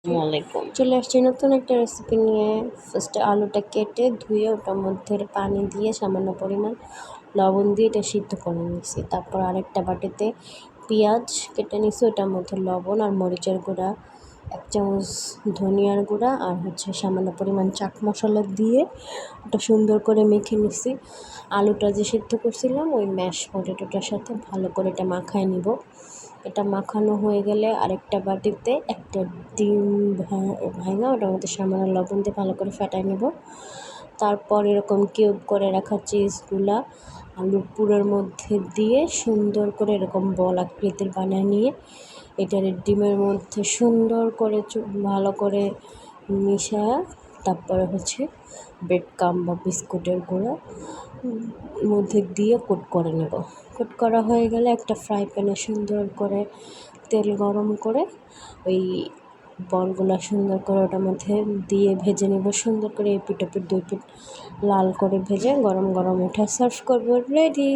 আসসালামাইকুম, চলে আসছি নতুন একটা রেসিপি নিয়ে। ফার্স্টে আলুটা কেটে ধুয়ে ওটার মধ্যে পানি দিয়ে সামান্য পরিমাণ লবণ দিয়ে এটা সিদ্ধ করে নিয়েছি। তারপর আরেকটা বাটিতে পেঁয়াজ কেটে নিয়েছি, ওটার মধ্যে লবণ আর মরিচের গুঁড়া, 1 চামচ ধনিয়ার গুঁড়া আর সামান্য পরিমাণ চাট মশলা দিয়ে ওটা সুন্দর করে মেখে নিছি। আলুটা যে সিদ্ধ করছিলাম ওই ম্যাশ পটেটোটার সাথে ভালো করে এটা মাখায় নিব। এটা মাখানো হয়ে গেলে আরেকটা বাটিতে একটা ডিম ভাঙা ওটার মধ্যে সামান্য লবণ দিয়ে ভালো করে ফেটাই নেব। তারপর এরকম কিউব করে রাখা চিজগুলা আলুর পুরের মধ্যে দিয়ে সুন্দর করে এরকম বল আকৃতির বানিয়ে নিয়ে এটার ডিমের মধ্যে সুন্দর করে ভালো করে মিশায়া তারপরে ব্রেড ক্রাম্ব বা বিস্কুটের গুঁড়ো মধ্যে দিয়ে কোট করে নেব। কোট করা হয়ে গেলে একটা ফ্রাই প্যানে সুন্দর করে তেল গরম করে ওই বলগুলো সুন্দর করে ওটার মধ্যে দিয়ে ভেজে নেব। সুন্দর করে এপিঠ ওপিঠ 2 পিঠ লাল করে ভেজে গরম গরম উঠে সার্ভ করব। রেডি।